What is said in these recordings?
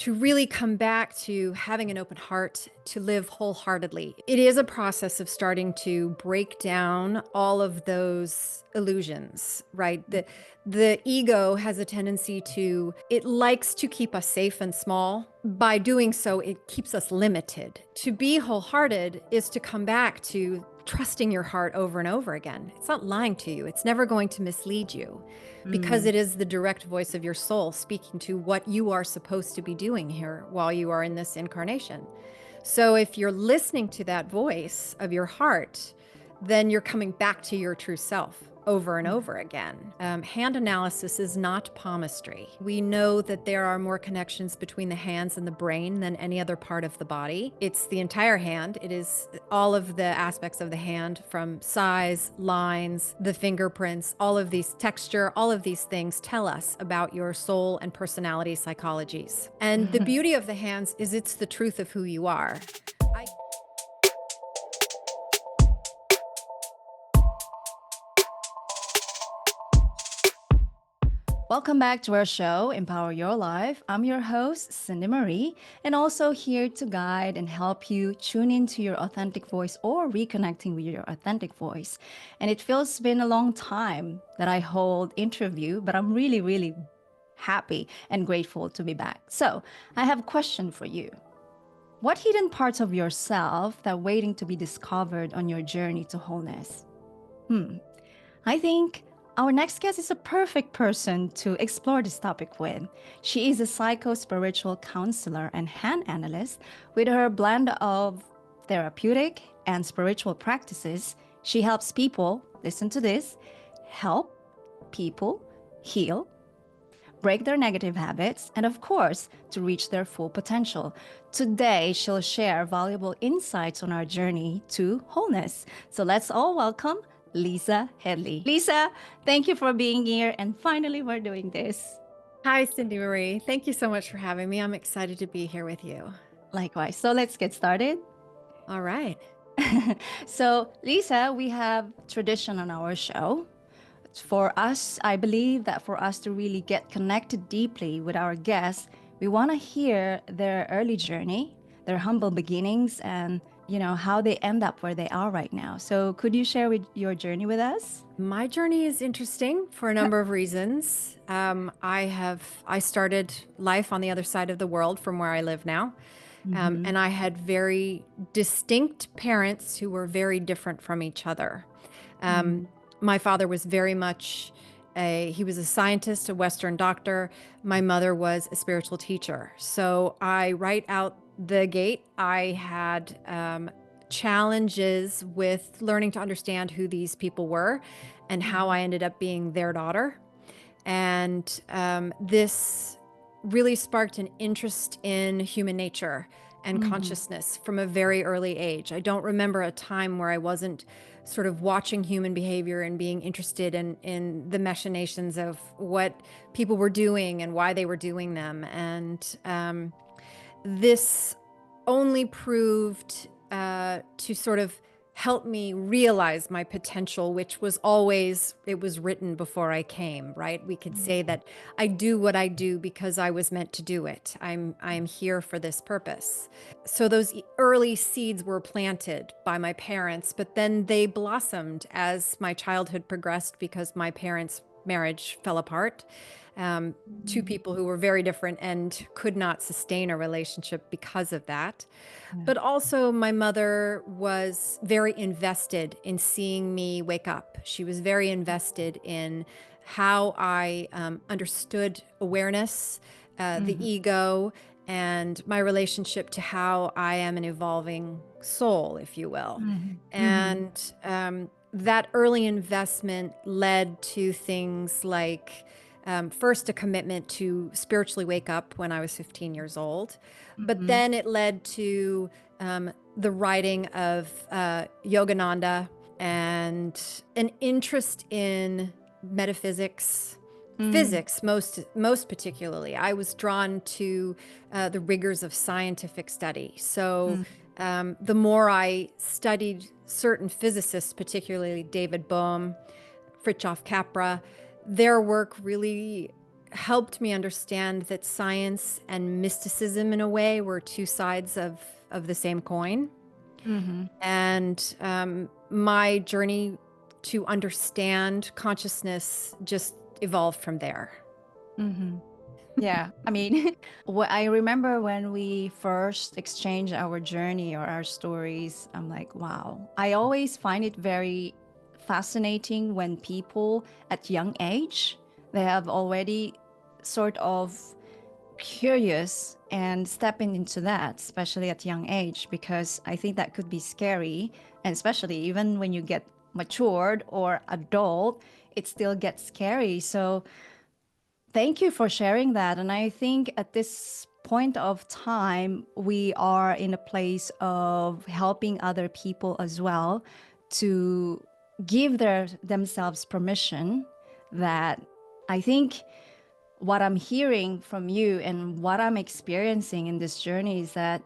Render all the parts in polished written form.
to really come back to having an open heart, to live wholeheartedly. It is a process of starting to break down all of those illusions, right? The ego has a tendency it likes to keep us safe and small. By doing so, it keeps us limited. To be wholehearted is to come back to trusting your heart over and over again. It's not lying to you. It's never going to mislead you because Mm. it is the direct voice of your soul speaking to what you are supposed to be doing here while you are in this incarnation. So if you're listening to that voice of your heart, then you're coming back to your true self over and over again. Hand analysis is not palmistry. We know that there are more connections between the hands and the brain than any other part of the body. It's the entire hand. It is all of the aspects of the hand, from size, lines, the fingerprints, all of these texture, all of these things tell us about your soul and personality psychologies. And the beauty of the hands is it's the truth of who you are. I Welcome back to our show, Empower Your Life. I'm your host, 𝗬𝗪, and also here to guide and help you tune into your authentic voice or reconnecting with your authentic voice. And it feels been a long time that I hold interview, but I'm really, really happy and grateful to be back. So I have a question for you. What hidden parts of yourself that waiting to be discovered on your journey to wholeness? I think our next guest is a perfect person to explore this topic with. She is a psycho-spiritual counselor and hand analyst. With her blend of therapeutic and spiritual practices, she helps people, listen to this, help people heal, break their negative habits, and of course, to reach their full potential. Today, she'll share valuable insights on our journey to wholeness. So let's all welcome Lisa Hedley. Lisa, thank you for being here. And finally, we're doing this. Hi, 𝗬𝗪. Thank you so much for having me. I'm excited to be here with you. Likewise. So let's get started. All right. So, Lisa, we have tradition on our show. For us, I believe that for us to really get connected deeply with our guests, we want to hear their early journey, their humble beginnings, and how they end up where they are right now. So could you share your journey with us? My journey is interesting for a number of reasons. I started life on the other side of the world from where I live now. And I had very distinct parents who were very different from each other. My father was very much he was a scientist, a Western doctor. My mother was a spiritual teacher. So right out the gate, I had challenges with learning to understand who these people were and how I ended up being their daughter. And this really sparked an interest in human nature and consciousness from a very early age. I don't remember a time where I wasn't sort of watching human behavior and being interested in the machinations of what people were doing and why they were doing them. And this only proved to sort of help me realize my potential, which was always, it was written before I came, right? We could say that I do what I do because I was meant to do it. I'm here for this purpose. So those early seeds were planted by my parents, but then they blossomed as my childhood progressed because my parents' marriage fell apart. Two people who were very different and could not sustain a relationship because of that. But also, my mother was very invested in seeing me wake up. She was very invested in how I understood awareness, the ego, and my relationship to how I am an evolving soul, if you will. And that early investment led to things like first a commitment to spiritually wake up when I was 15 years old, but then it led to the writing of Yogananda and an interest in metaphysics, physics most particularly. I was drawn to the rigors of scientific study. So the more I studied certain physicists, particularly David Bohm, 𝗪𝗪, their work really helped me understand that science and mysticism, in a way, were two sides of the same coin. Mm-hmm. And my journey to understand consciousness just evolved from there. Mm-hmm. Yeah, I mean, I remember when we first exchanged our journey or our stories, I'm like, wow. I always find it very fascinating when people at young age, they have already sort of curious and stepping into that, especially at young age, because I think that could be scary. And especially even when you get matured or adult, it still gets scary. So thank you for sharing that. And I think at this point of time, we are in a place of helping other people as well to give themselves permission that I think what I'm hearing from you and what I'm experiencing in this journey is that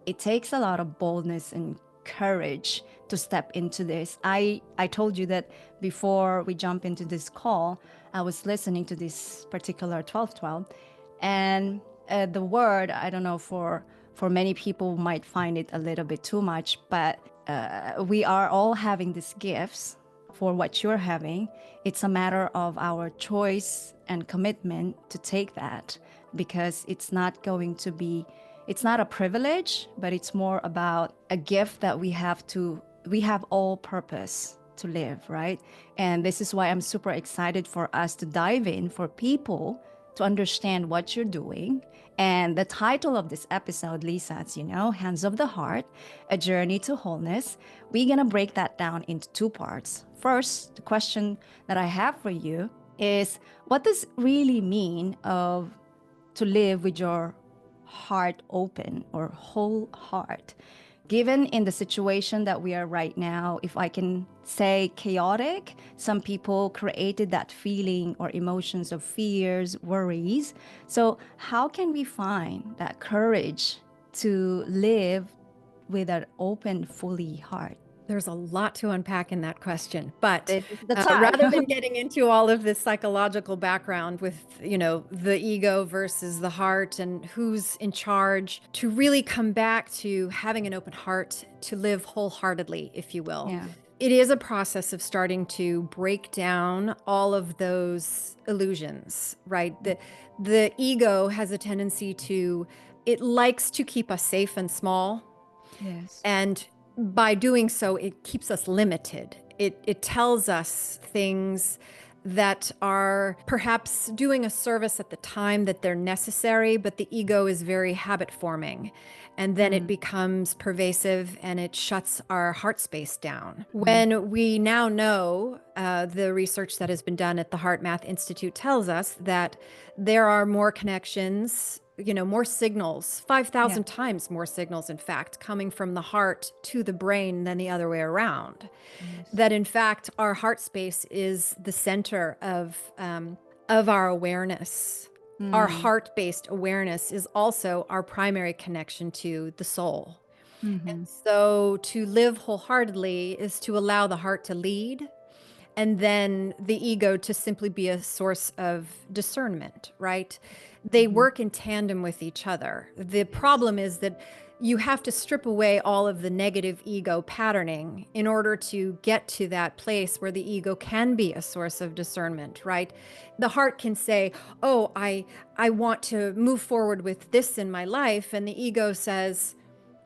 it takes a lot of boldness and courage to step into this. I told you that before we jump into this call, I was listening to this particular 1212, and the word, I don't know, for many people might find it a little bit too much, but we are all having these gifts for what you're having. It's a matter of our choice and commitment to take that, because it's not going to be, it's not a privilege, but it's more about a gift that we have all purpose to live, right? And this is why I'm super excited for us to dive in, for people to understand what you're doing. And the title of this episode, Lisa, it's, Hands of the Heart, A Journey to Wholeness. We're going to break that down into two parts. First, the question that I have for you is, what does it really mean to live with your heart open or whole heart? Given in the situation that we are right now, if I can say chaotic, some people created that feeling or emotions of fears, worries. So how can we find that courage to live with an open, fully heart? There's a lot to unpack in that question, but This is the time. rather than getting into all of this psychological background with, the ego versus the heart and who's in charge, to really come back to having an open heart to live wholeheartedly, if you will. Yeah. It is a process of starting to break down all of those illusions, right? The ego has a tendency it likes to keep us safe and small. Yes. And by doing so, it keeps us limited. It tells us things that are perhaps doing a service at the time that they're necessary, but the ego is very habit forming. And then it becomes pervasive and it shuts our heart space down. When we now know, the research that has been done at the HeartMath Institute tells us that there are more connections, more signals, 5,000 times more signals, in fact, coming from the heart to the brain than the other way around. Yes. That, in fact, our heart space is the center of our awareness. Our heart-based awareness is also our primary connection to the soul. And so to live wholeheartedly is to allow the heart to lead, and then the ego to simply be a source of discernment, right? They work in tandem with each other. The problem is that you have to strip away all of the negative ego patterning in order to get to that place where the ego can be a source of discernment, right? The heart can say, oh, I want to move forward with this in my life. And the ego says,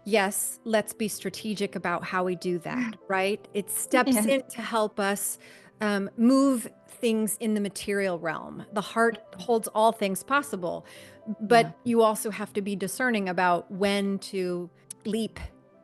yes, let's be strategic about how we do that, right? It steps in to help us move things in the material realm. The heart holds all things possible, but you also have to be discerning about when to leap,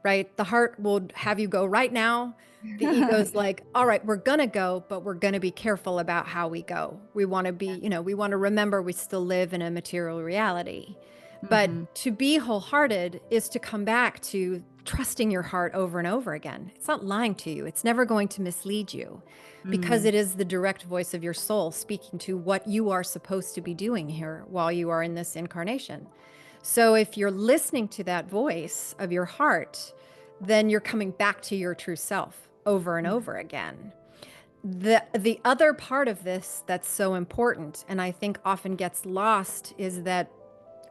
right? The heart will have you go right now. The ego's like, all right, we're going to go, but we're going to be careful about how we go. We want to be, we want to remember we still live in a material reality. But to be wholehearted is to come back to trusting your heart over and over again. It's not lying to you. It's never going to mislead you, because it is the direct voice of your soul speaking to what you are supposed to be doing here while you are in this incarnation. So if you're listening to that voice of your heart, then you're coming back to your true self over and over again. The other part of this that's so important, and I think often gets lost, is that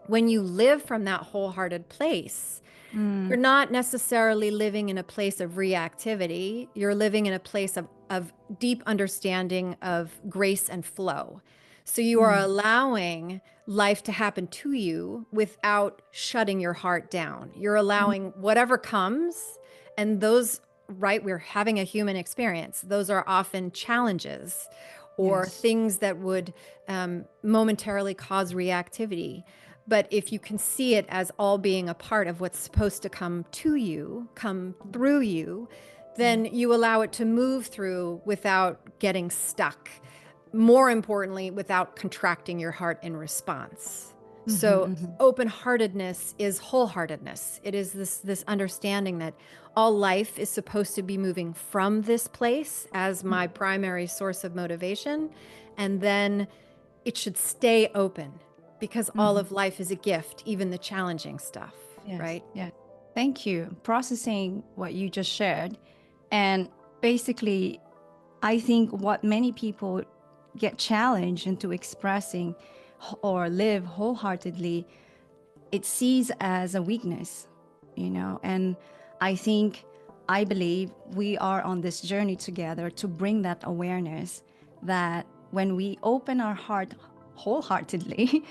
when you live from that wholehearted place, you're not necessarily living in a place of reactivity. You're living in a place of deep understanding of grace and flow. So you are allowing life to happen to you without shutting your heart down. You're allowing whatever comes, and those, right, we're having a human experience. Those are often challenges or Yes. things that would momentarily cause reactivity. But if you can see it as all being a part of what's supposed to come to you, come through you, then you allow it to move through without getting stuck. More importantly, without contracting your heart in response. So open-heartedness is wholeheartedness. It is this understanding that all life is supposed to be moving from this place as my primary source of motivation, and then it should stay open, because all of life is a gift, even the challenging stuff, Yes. right? Yeah. Thank you. Processing what you just shared. And basically, I think what many people get challenged into expressing or live wholeheartedly, it sees as a weakness, and I believe we are on this journey together to bring that awareness that when we open our heart wholeheartedly,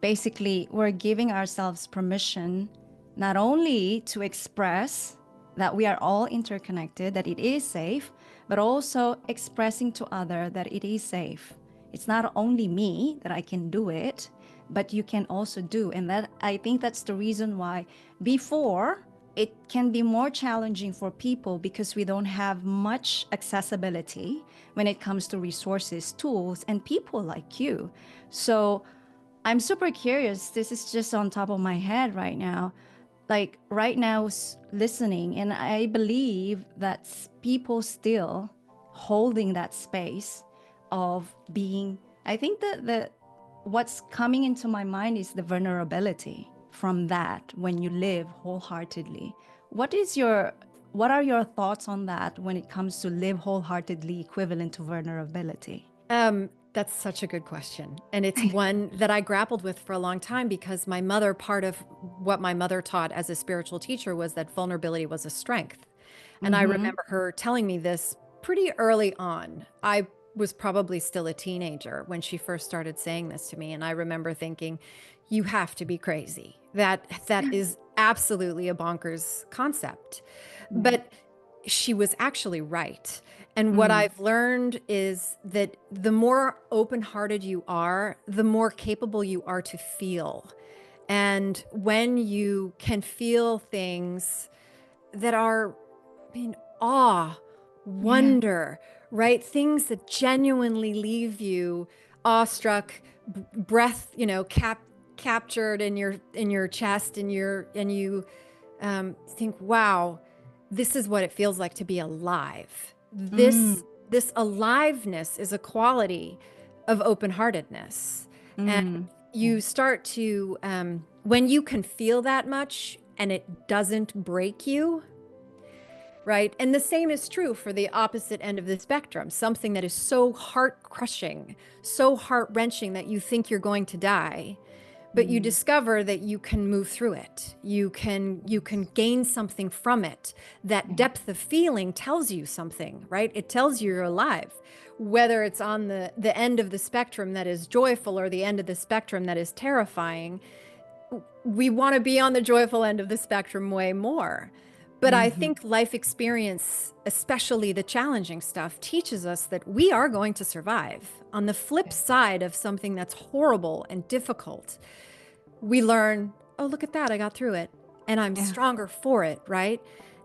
basically we're giving ourselves permission not only to express that we are all interconnected, that it is safe, but also expressing to other that it is safe. It's not only me that I can do it, but you can also do. And that, I think that's the reason why before it can be more challenging for people, because we don't have much accessibility when it comes to resources, tools, and people like you. So I'm super curious. This is just on top of my head right now. Like right now, listening, and I believe that people still holding that space of being. I think that what's coming into my mind is the vulnerability from that when you live wholeheartedly. What are your thoughts on that when it comes to live wholeheartedly equivalent to vulnerability? That's such a good question. And it's one that I grappled with for a long time, because my mother, part of what my mother taught as a spiritual teacher was that vulnerability was a strength. And I remember her telling me this pretty early on. I was probably still a teenager when she first started saying this to me. And I remember thinking, you have to be crazy. That is absolutely a bonkers concept. But she was actually right. And what I've learned is that the more open-hearted you are, the more capable you are to feel. And when you can feel things that are, awe, wonder, right? Things that genuinely leave you awestruck, breath, captured in your chest, and you think, wow, this is what it feels like to be alive. This aliveness is a quality of open-heartedness. And you start to, when you can feel that much and it doesn't break you, right? And the same is true for the opposite end of the spectrum, something that is so heart-crushing, so heart-wrenching that you think you're going to die. But you discover that you can move through it. You can gain something from it. That depth of feeling tells you something, right? It tells you you're alive. Whether it's on the end of the spectrum that is joyful or the end of the spectrum that is terrifying, we want to be on the joyful end of the spectrum way more. But I think life experience, especially the challenging stuff, teaches us that we are going to survive. On the flip side of something that's horrible and difficult, we learn, oh, look at that, I got through it, and I'm stronger for it, right?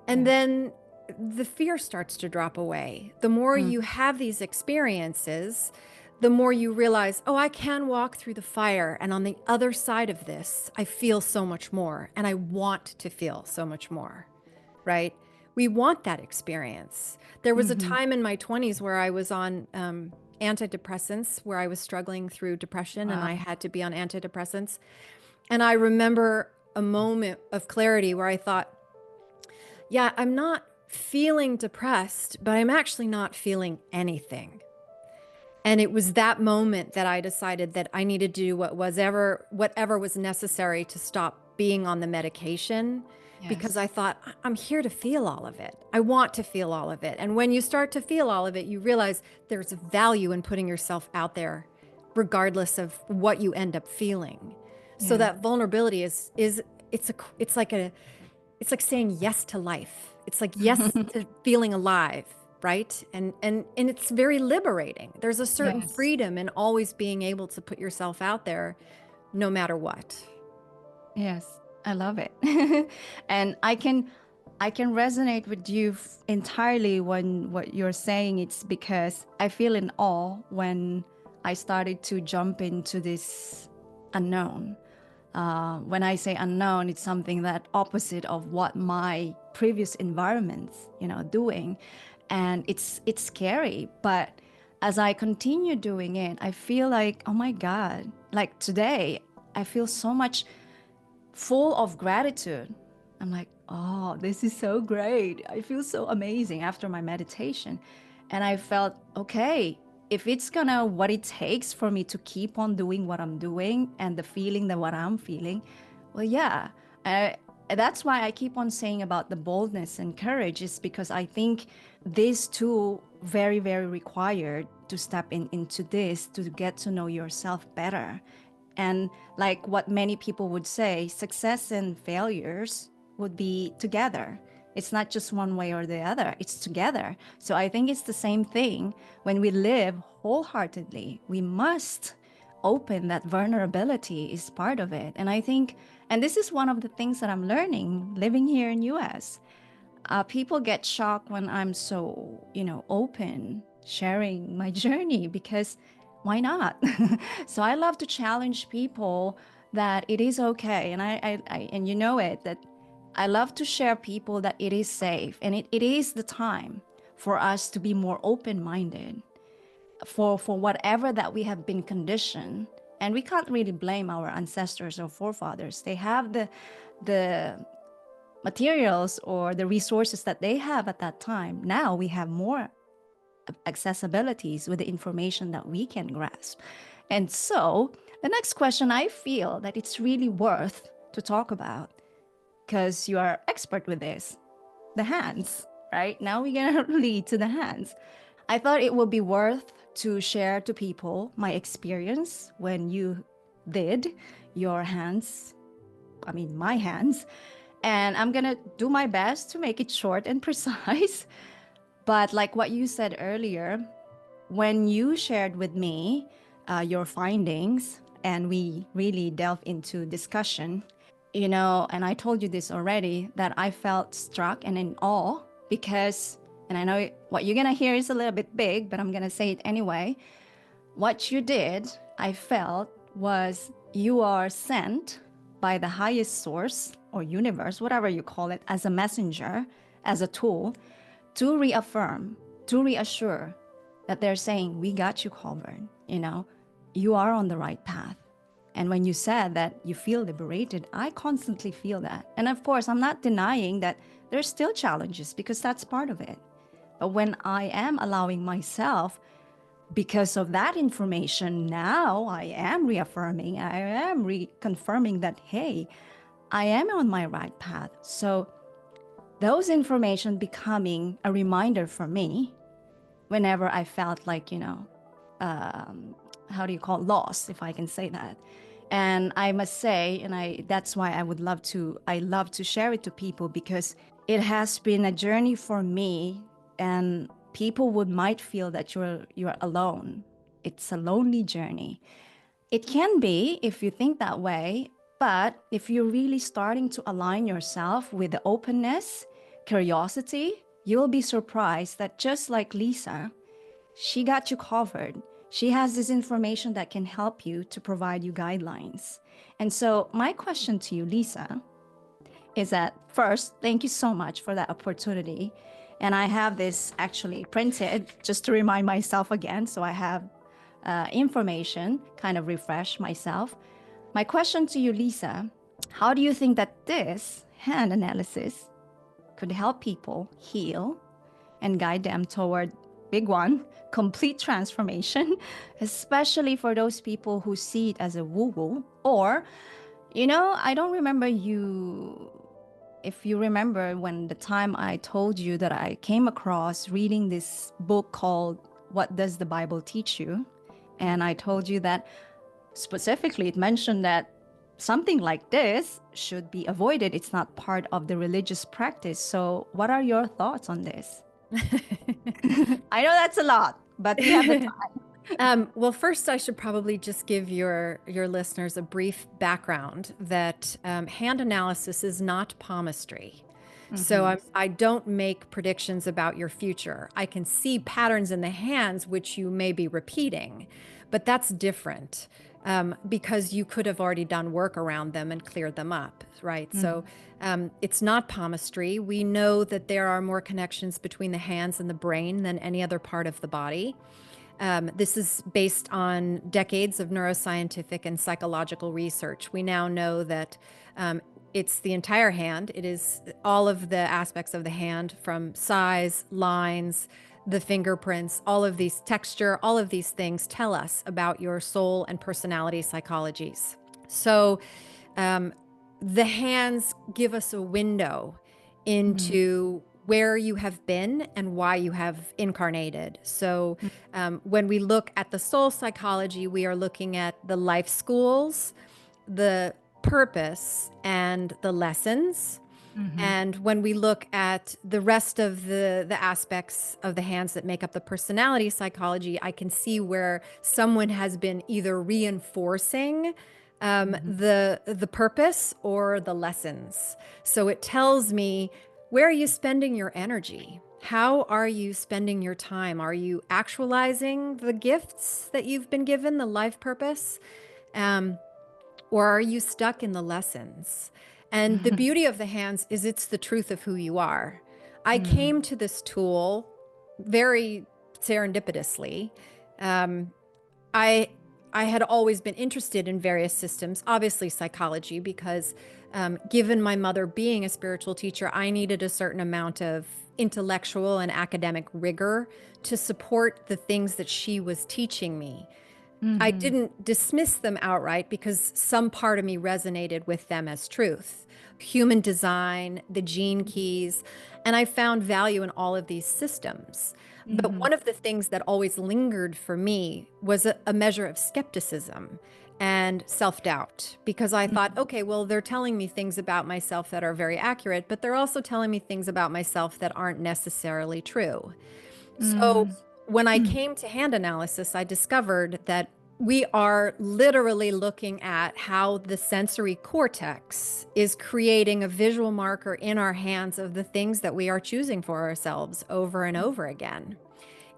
And then the fear starts to drop away. The more you have these experiences, the more you realize, oh, I can walk through the fire, and on the other side of this, I feel so much more, and I want to feel so much more, right? We want that experience. There was a time in my 20s where I was on antidepressants, where I was struggling through depression, and I had to be on antidepressants. And I remember a moment of clarity where I thought, yeah, I'm not feeling depressed, but I'm actually not feeling anything. And it was that moment that I decided that I needed to do whatever was necessary to stop being on the medication, because Yes. I thought, I'm here to feel all of it. I want to feel all of it. And when you start to feel all of it, you realize there's value in putting yourself out there, regardless of what you end up feeling. So Yeah. that vulnerability it's like saying yes to life. It's like yes to feeling alive, right? And it's very liberating. There's a certain Yes. freedom in always being able to put yourself out there no matter what. Yes, I love it. And I can resonate with you entirely when what you're saying. It's because I feel in awe when I started to jump into this unknown. When I say unknown, it's something that opposite of what my previous environments, doing. And it's scary. But as I continue doing it, I feel like, oh my God, like today, I feel so much full of gratitude. I'm like, oh, this is so great. I feel so amazing after my meditation. And I felt, okay, if it's gonna what it takes for me to keep on doing what I'm doing and the feeling that what I'm feeling, well, yeah. Uh, that's why I keep on saying about the boldness and courage, is because I think these two very, very required to step into this to get to know yourself better. And like what many people would say, success and failures would be together. It's not just one way or the other, it's together. So I think it's the same thing when we live wholeheartedly. We must open that vulnerability is part of it. And I think, and this is one of the things that I'm learning living here in US. People get shocked when I'm so, open, sharing my journey, because why not? So I love to challenge people that it is okay. And and you know it, that I love to share people that it is safe, and it is the time for us to be more open-minded for whatever that we have been conditioned. And we can't really blame our ancestors or forefathers. They have the materials or the resources that they have at that time. Now we have more accessibilities with the information that we can grasp. And so the next question, I feel that it's really worth to talk about, because you are expert with this, the hands, right? Now we're going to lead to the hands. I thought it would be worth to share to people my experience when you did your hands, my hands. And I'm going to do my best to make it short and precise. But like what you said earlier, when you shared with me your findings and we really delved into discussion, and I told you this already, that I felt struck and in awe because, and I know what you're going to hear is a little bit big, but I'm going to say it anyway. What you did, I felt, was you are sent by the highest source or universe, whatever you call it, as a messenger, as a tool, to reaffirm, to reassure that they're saying, we got you covered, you are on the right path. And when you said that you feel liberated, I constantly feel that. And of course, I'm not denying that there's still challenges, because that's part of it. But when I am allowing myself, because of that information, now I am reaffirming, I am reconfirming that, hey, I am on my right path. So those information becoming a reminder for me whenever I felt like, how do you call it? Lost, if I can say that. And I must say, and that's why I love to share it to people, because it has been a journey for me, and people might feel that you're alone. It's a lonely journey. It can be if you think that way, but if you're really starting to align yourself with the openness, curiosity, you'll be surprised that just like Lisa, she got you covered. She has this information that can help you to provide you guidelines. And so my question to you, Lisa, is that first, thank you so much for that opportunity. And I have this actually printed just to remind myself again. So I have information, kind of refresh myself. My question to you, Lisa, how do you think that this hand analysis could help people heal and guide them toward big one, complete transformation, especially for those people who see it as a woo-woo. Or, I don't remember if you remember when the time I told you that I came across reading this book called What Does the Bible Teach You? And I told you that specifically it mentioned that something like this should be avoided. It's not part of the religious practice. So what are your thoughts on this? I know that's a lot, but we have the time. Well, first, I should probably just give your listeners a brief background that hand analysis is not palmistry. So I don't make predictions about your future. I can see patterns in the hands which you may be repeating, but that's different because you could have already done work around them and cleared them up, right? So it's not palmistry. We know that there are more connections between the hands and the brain than any other part of the body. This is based on decades of neuroscientific and psychological research. We now know that it's the entire hand. It is all of the aspects of the hand, from size, lines, the fingerprints, all of these texture, all of these things tell us about your soul and personality psychologies. So the hands give us a window into where you have been and why you have incarnated. So when we look at the soul psychology, we are looking at the life schools, the purpose, and the lessons. And when we look at the rest of the aspects of the hands that make up the personality psychology, I can see where someone has been either reinforcing the purpose or the lessons. So it tells me, where are you spending your energy? How are you spending your time? Are you actualizing the gifts that you've been given, the life purpose? Or are you stuck in the lessons? And the beauty of the hands is it's the truth of who you are. I came to this tool very serendipitously. I had always been interested in various systems, obviously psychology, because given my mother being a spiritual teacher, I needed a certain amount of intellectual and academic rigor to support the things that she was teaching me. I didn't dismiss them outright because some part of me resonated with them as truth. Human design, the gene keys, and I found value in all of these systems. But one of the things that always lingered for me was a measure of skepticism and self-doubt, because I thought, okay, well, they're telling me things about myself that are very accurate, but they're also telling me things about myself that aren't necessarily true. So when I came to hand analysis, I discovered that we are literally looking at how the sensory cortex is creating a visual marker in our hands of the things that we are choosing for ourselves over and over again.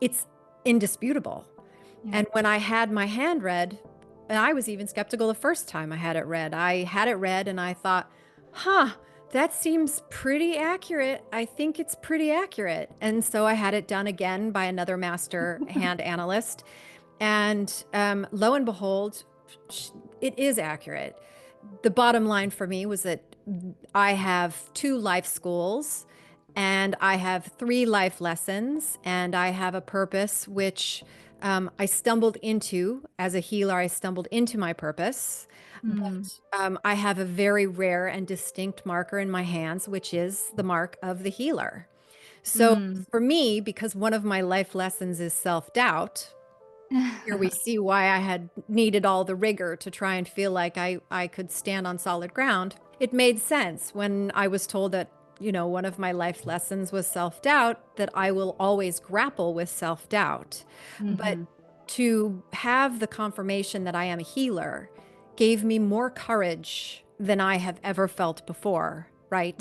It's indisputable. And when I had my hand read, and I was even skeptical the first time I had it read and I thought, that seems pretty accurate. I think it's pretty accurate. And so I had it done again by another master hand analyst. And lo and behold, it is accurate. The bottom line for me was that I have 2 life schools, and I have 3 life lessons, and I have a purpose which I stumbled into as a healer. I stumbled into my purpose. But I have a very rare and distinct marker in my hands, which is the mark of the healer. So for me, because one of my life lessons is self-doubt, here we see why I had needed all the rigor to try and feel like I could stand on solid ground. It made sense when I was told that, one of my life lessons was self-doubt, that I will always grapple with self-doubt. But to have the confirmation that I am a healer gave me more courage than I have ever felt before, right?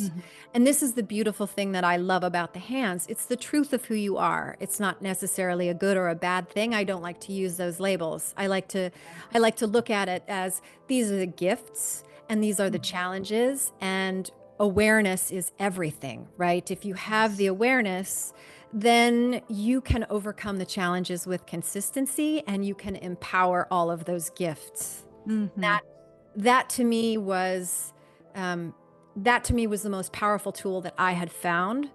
And this is the beautiful thing that I love about the hands. It's the truth of who you are. It's not necessarily a good or a bad thing. I don't like to use those labels. I like to look at it as these are the gifts and these are the challenges, and awareness is everything, right? If you have the awareness, then you can overcome the challenges with consistency, and you can empower all of those gifts. That to me was that to me was the most powerful tool that I had found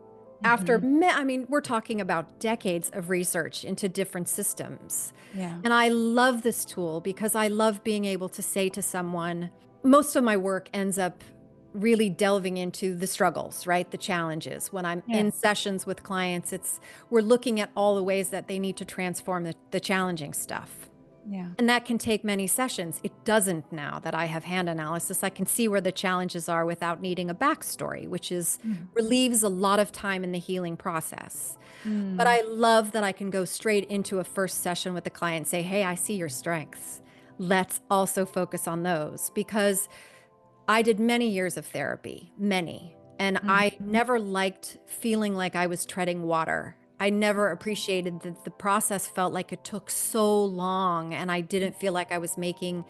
after, Mhm. I mean, we're talking about decades of research into different systems. Yeah. And I love this tool because I love being able to say to someone, most of my work ends up really delving into the struggles, right? The challenges. When I'm Yeah. in sessions with clients, we're looking at all the ways that they need to transform the challenging stuff. Yeah. And that can take many sessions. It doesn't now that I have hand analysis. I can see where the challenges are without needing a backstory, which is Mm. relieves a lot of time in the healing process. But Mm. I love that I can go straight into a first session with the client and say, hey, I see your strengths. Let's also focus on those, because I did many years of therapy, many, and Mhm. I never liked feeling like I was treading water. I never appreciated that the process felt like it took so long, and I didn't feel like I was making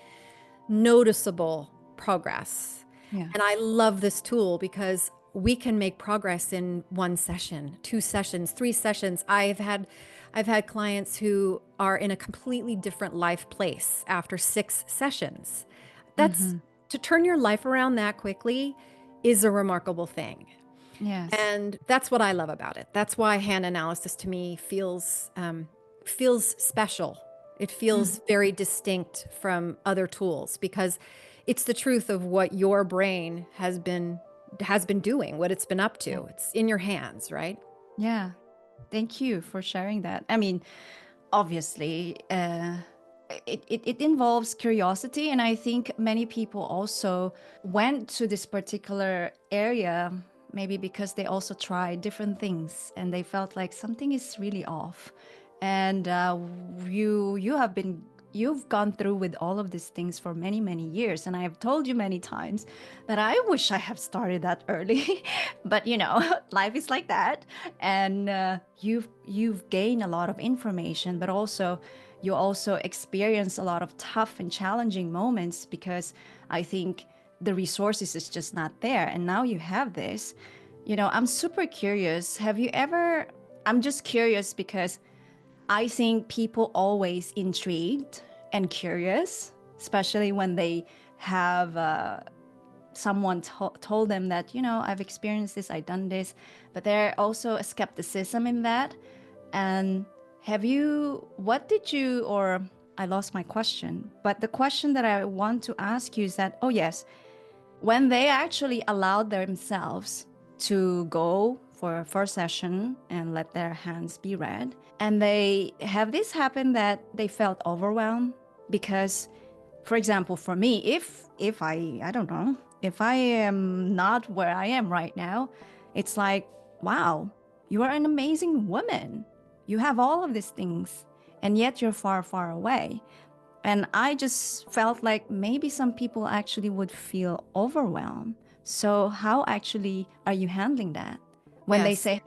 noticeable progress. Yeah. And I love this tool because we can make progress in one session, two sessions, three sessions. I've had clients who are in a completely different life place after 6 sessions. That's Mhm. To turn your life around that quickly is a remarkable thing. Yes. And that's what I love about it. That's why hand analysis to me feels special. It Mhm. feels very distinct from other tools because it's the truth of what your brain has been doing, what it's been up Yeah. to. It's in your hands, right? Yeah. Thank you for sharing that. I mean, obviously, it involves curiosity. And I think many people also went to this particular area, maybe because they also tried different things and they felt like something is really off. And you've gone through with all of these things for many, many years. And I have told you many times that I wish I have started that early. But life is like that. And you've gained a lot of information, but also you also experience a lot of tough and challenging moments, because I think the resources is just not there. And now you have this. I'm super curious. I'm just curious because I think people always intrigued and curious, especially when they have someone told them that, I've experienced this, I've done this, but there also a skepticism in that. And what did you, or I lost my question, but the question that I want to ask you is that, oh yes, when they actually allowed themselves to go for a first session and let their hands be read, and they have this happen that they felt overwhelmed because, for example, for me, if I don't know, if I am not where I am right now, it's like, wow, you are an amazing woman. You have all of these things, and yet you're far, far away. And I just felt like maybe some people actually would feel overwhelmed. So how actually are you handling that when they Yes. say,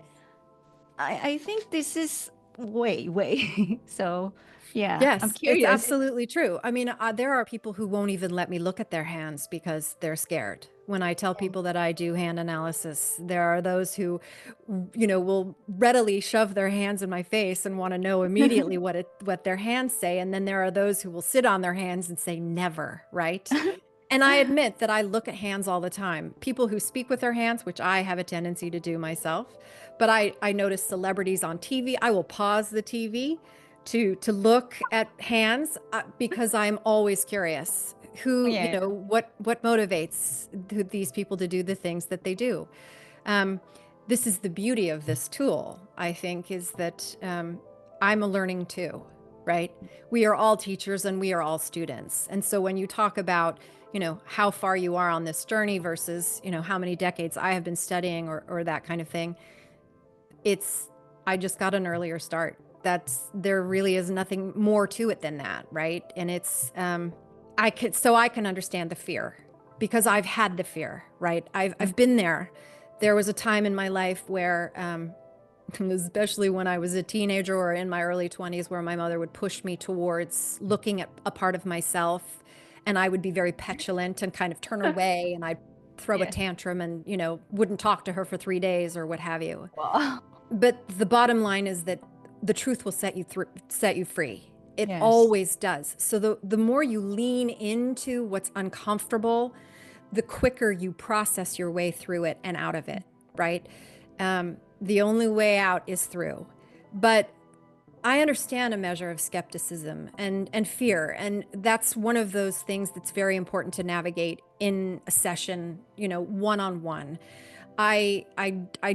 I think this is way. So yeah, I'm Yes, it's curious. absolutely true. I mean, there are people who won't even let me look at their hands because they're scared. When I tell people that I do hand analysis, there are those who, will readily shove their hands in my face and want to know immediately what their hands say. And then there are those who will sit on their hands and say never, right? And I admit that I look at hands all the time. People who speak with their hands, which I have a tendency to do myself, but I notice celebrities on TV. I will pause the TV to look at hands because I'm always curious Yeah. what motivates these people to do the things that they do. Um, this is the beauty of this tool, I think, is that I'm a learning too, right? We are all teachers and we are all students. And so when you talk about, how far you are on this journey versus, how many decades I have been studying or that kind of thing, I just got an earlier start. There really is nothing more to it than that, right? And I can understand the fear because I've had the fear, right? I've been there. There was a time in my life where, especially when I was a teenager or in my early 20s, where my mother would push me towards looking at a part of myself, and I would be very petulant and kind of turn away, and I'd throw a Yes. tantrum and, wouldn't talk to her for 3 days or what have you. Wow. But the bottom line is that the truth will set you free. It Yes. always does. So the more you lean into what's uncomfortable, the quicker you process your way through it and out of it, right? The only way out is through. But I understand a measure of skepticism and fear, and that's one of those things that's very important to navigate in a session, one-on-one. I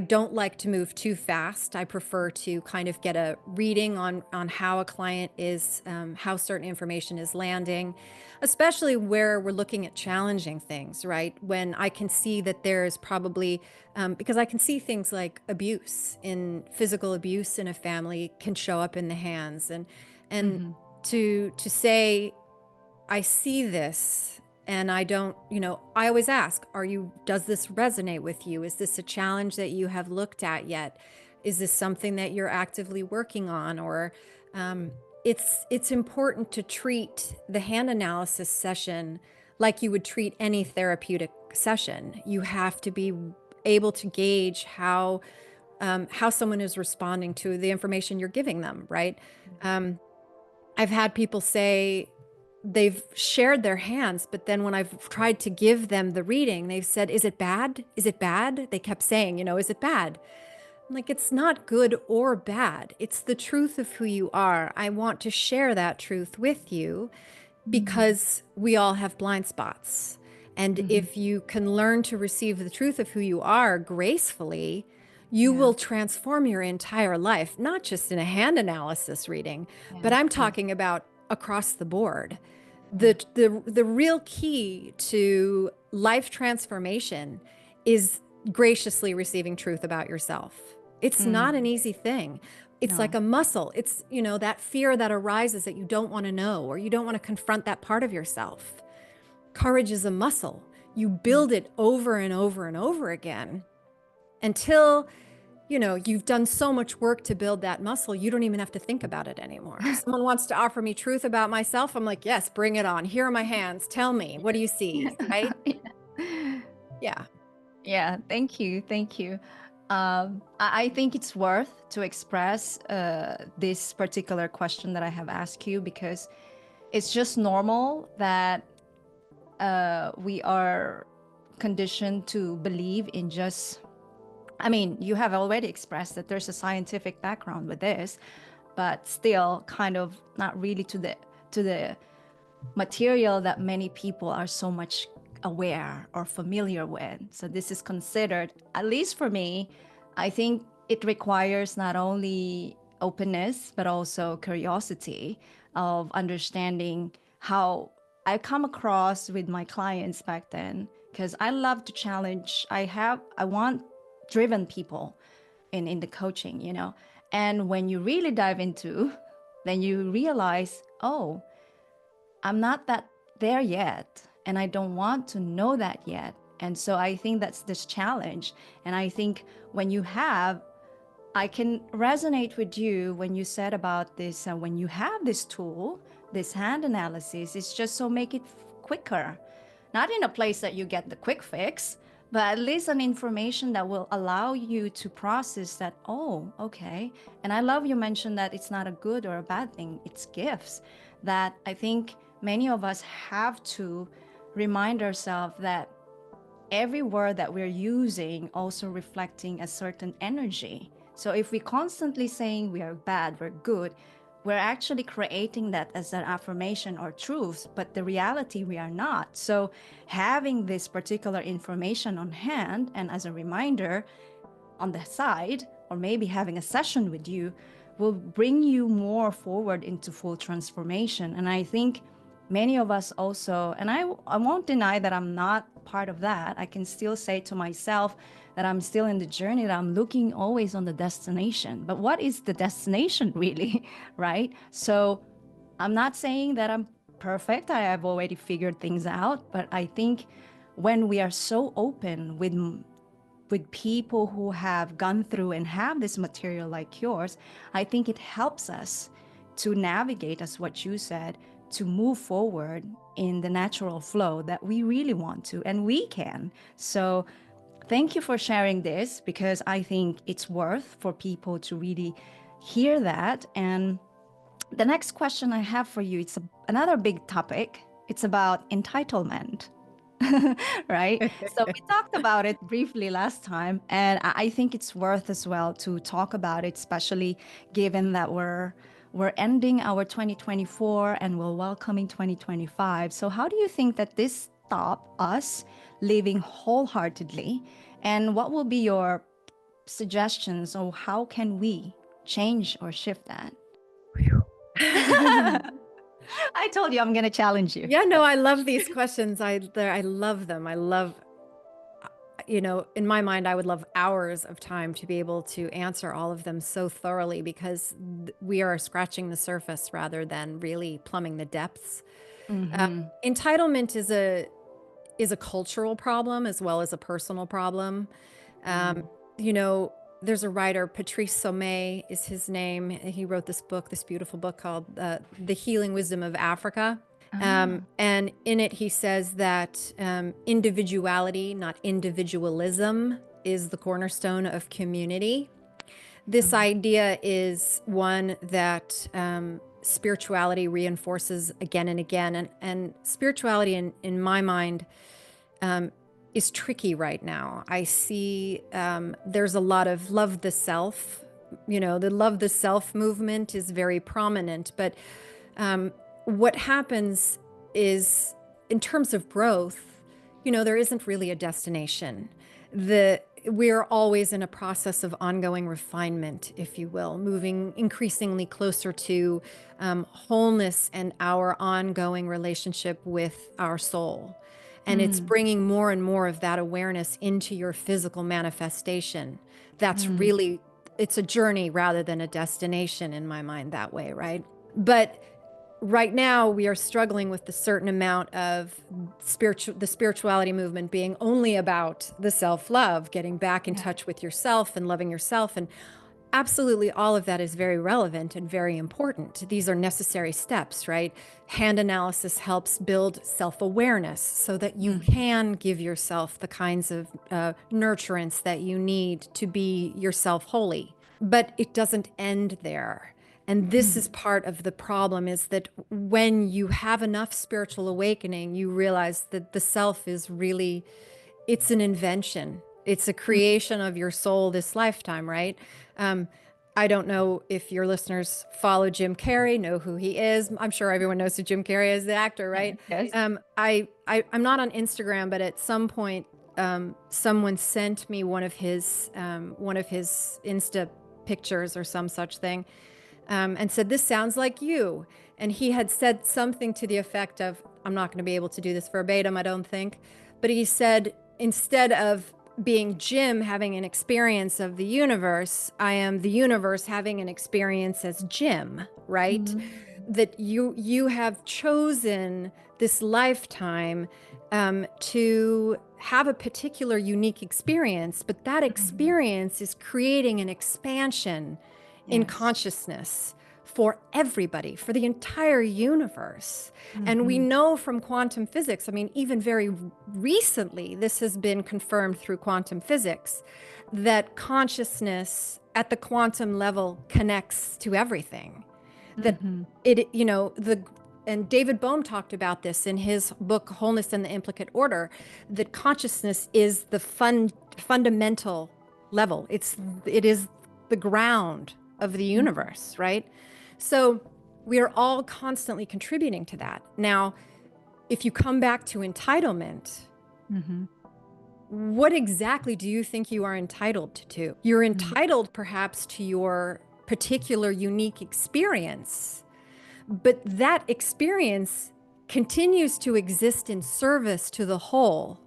don't like to move too fast. I prefer to kind of get a reading on how a client is, how certain information is landing, especially where we're looking at challenging things, right? When I can see that there's probably, because I can see things like physical abuse in a family can show up in the hands, and Mm-hmm. to say, I see this. And I don't, I always ask, does this resonate with you? Is this a challenge that you have looked at yet? Is this something that you're actively working on? Or it's important to treat the hand analysis session like you would treat any therapeutic session. You have to be able to gauge how someone is responding to the information you're giving them, right? I've had people say, they've shared their hands, but then when I've tried to give them the reading, they've said, is it bad? Is it bad? They kept saying, is it bad? I'm like, it's not good or bad. It's the truth of who you are. I want to share that truth with you because we all have blind spots. And if you can learn to receive the truth of who you are gracefully, you will transform your entire life, not just in a hand analysis reading, but I'm talking about across the board. The real key to life transformation is graciously receiving truth about yourself. It's not an easy thing. It's like a muscle. It's, that fear that arises that you don't want to know, or you don't want to confront that part of yourself. Courage is a muscle. You build it over and over and over again until, you've done so much work to build that muscle, you don't even have to think about it anymore. If someone wants to offer me truth about myself, I'm like, yes, bring it on. Here are my hands. Tell me, what do you see? Right? Yeah. Yeah, thank you. Thank you. I think it's worth to express this particular question that I have asked you, because it's just normal that we are conditioned to believe in just, you have already expressed that there's a scientific background with this, but still kind of not really to the material that many people are so much aware or familiar with. So this is considered, at least for me, I think it requires not only openness, but also curiosity of understanding how I come across with my clients back then, because I love to challenge. I want driven people in the coaching, and when you really dive into, then you realize, oh, I'm not that there yet, and I don't want to know that yet. And so I think that's this challenge. And I think I can resonate with you when you said about this, when you have this tool, this hand analysis, it's just so make it quicker. Not in a place that you get the quick fix, but at least an information that will allow you to process that, oh, okay. And I love you mentioned that it's not a good or a bad thing, it's gifts. That I think many of us have to remind ourselves that every word that we're using also reflecting a certain energy. So if we constantly saying we are bad, we're good, we're actually creating that as an affirmation or truth, but the reality we are not. So having this particular information on hand and as a reminder on the side, or maybe having a session with you, will bring you more forward into full transformation. And I think many of us also, and I won't deny that I'm not part of that. I can still say to myself that I'm still in the journey, that I'm looking always on the destination. But what is the destination really, right? So I'm not saying that I'm perfect. I have already figured things out. But I think when we are so open with people who have gone through and have this material like yours, I think it helps us to navigate, as what you said, to move forward in the natural flow that we really want to, and we can. So thank you for sharing this, because I think it's worth for people to really hear that. And the next question I have for you, it's another big topic. It's about entitlement. right? So we talked about it briefly last time, and I think it's worth as well to talk about it, especially given that we're ending our 2024 and we're welcoming 2025. So how do you think that this stop us living wholeheartedly, and what will be your suggestions, or how can we change or shift that? I told you I'm going to challenge you. Yeah, no, I love these questions. I love them. I love, in my mind, I would love hours of time to be able to answer all of them so thoroughly, because we are scratching the surface rather than really plumbing the depths. Entitlement is a cultural problem as well as a personal problem. You know, there's a writer, 𝗪𝗺 is his name. He wrote this book, this beautiful book called The Healing Wisdom of Africa. And in it, he says that individuality, not individualism, is the cornerstone of community. This idea is one that spirituality reinforces again and again. And spirituality, in my mind, is tricky right now. I see there's a lot of love the self. The love the self movement is very prominent. But what happens is, in terms of growth, there isn't really a destination. We're always in a process of ongoing refinement, if you will, moving increasingly closer to wholeness and our ongoing relationship with our soul. And it's bringing more and more of that awareness into your physical manifestation. That's really, it's a journey rather than a destination in my mind that way, right? But right now we are struggling with the certain amount of the spirituality movement being only about the self-love, getting back in touch with yourself and loving yourself. And absolutely all of that is very relevant and very important. These are necessary steps, right? Hand analysis helps build self-awareness so that you can give yourself the kinds of nurturance that you need to be yourself wholly. But it doesn't end there. And this is part of the problem, is that when you have enough spiritual awakening, you realize that the self is really, it's an invention. It's a creation of your soul this lifetime, right? I don't know if your listeners follow Jim Carrey, know who he is. I'm sure everyone knows who Jim Carrey is, the actor, right? Yes. I'm not on Instagram, but at some point, someone sent me one of his Insta pictures or some such thing, and said, "This sounds like you." And he had said something to the effect of, I'm not going to be able to do this verbatim, I don't think, but he said, instead of being Jim having an experience of the universe, I am the universe having an experience as Jim, right? That you have chosen this lifetime to have a particular unique experience, but that experience is creating an expansion in consciousness for everybody, for the entire universe. And we know from quantum physics, I mean, even very recently, this has been confirmed through quantum physics, that consciousness at the quantum level connects to everything. That and David Bohm talked about this in his book, Wholeness and the Implicate Order, that consciousness is the fundamental level. It is the ground of the universe, right? So we are all constantly contributing to that. Now, if you come back to entitlement, what exactly do you think you are entitled to? You're entitled perhaps to your particular unique experience, but that experience continues to exist in service to the whole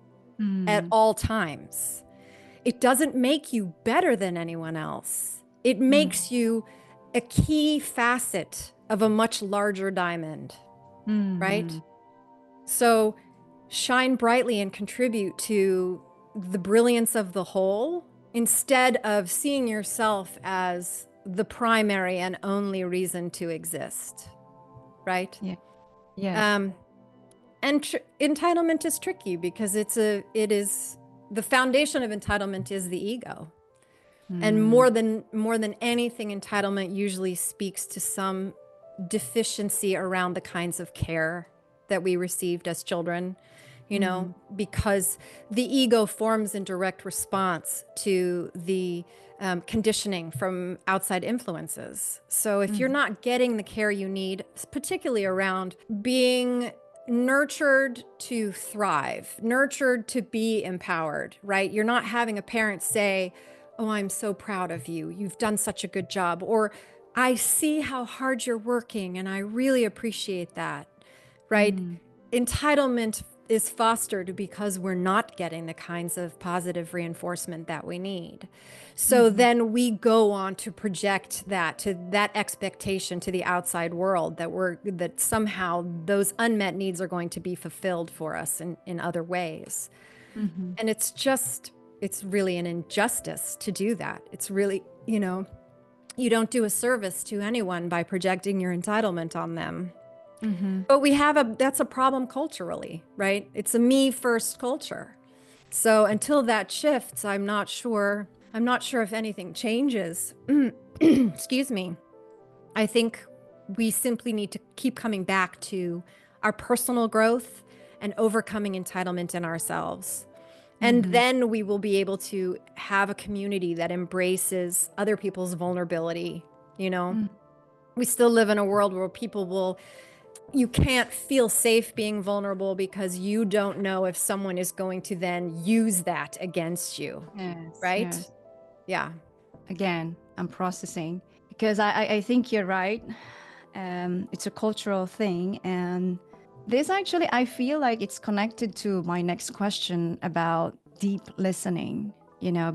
at all times. It doesn't make you better than anyone else. It makes you a key facet of a much larger diamond, right? So shine brightly and contribute to the brilliance of the whole, instead of seeing yourself as the primary and only reason to exist, right? And entitlement is tricky, because it is the foundation of entitlement is the ego. And more than anything, entitlement usually speaks to some deficiency around the kinds of care that we received as children. because the ego forms in direct response to the conditioning from outside influences. So if you're not getting the care you need, particularly around being nurtured to thrive, nurtured to be empowered, right? You're not having a parent say, "Oh, I'm so proud of you. You've done such a good job." Or, "I see how hard you're working and I really appreciate that," right? Entitlement is fostered because we're not getting the kinds of positive reinforcement that we need. So then we go on to project that to that expectation to the outside world that somehow those unmet needs are going to be fulfilled for us in other ways. And it's really an injustice to do that. It's really, you don't do a service to anyone by projecting your entitlement on them. But that's a problem culturally, right? It's a me first culture. So until that shifts, I'm not sure if anything changes. Excuse me. I think we simply need to keep coming back to our personal growth and overcoming entitlement in ourselves. And then we will be able to have a community that embraces other people's vulnerability. We still live in a world where you can't feel safe being vulnerable because you don't know if someone is going to then use that against you. Yes, right? yes. Yeah. Again, I'm processing because I think you're right. It's a cultural thing. And this actually, I feel like it's connected to my next question about deep listening,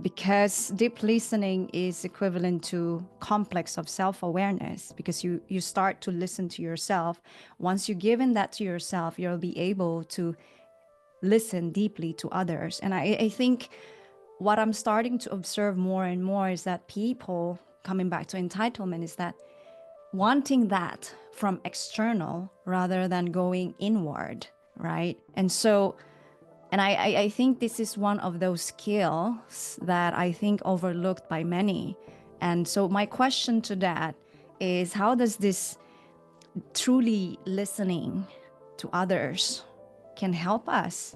because deep listening is equivalent to complex of self-awareness, because you start to listen to yourself. Once you've given that to yourself, you'll be able to listen deeply to others. And I think what I'm starting to observe more and more is that people, coming back to entitlement, is that wanting that from external rather than going inward, right? And I think this is one of those skills that I think overlooked by many. And so my question to that is, how does this truly listening to others can help us,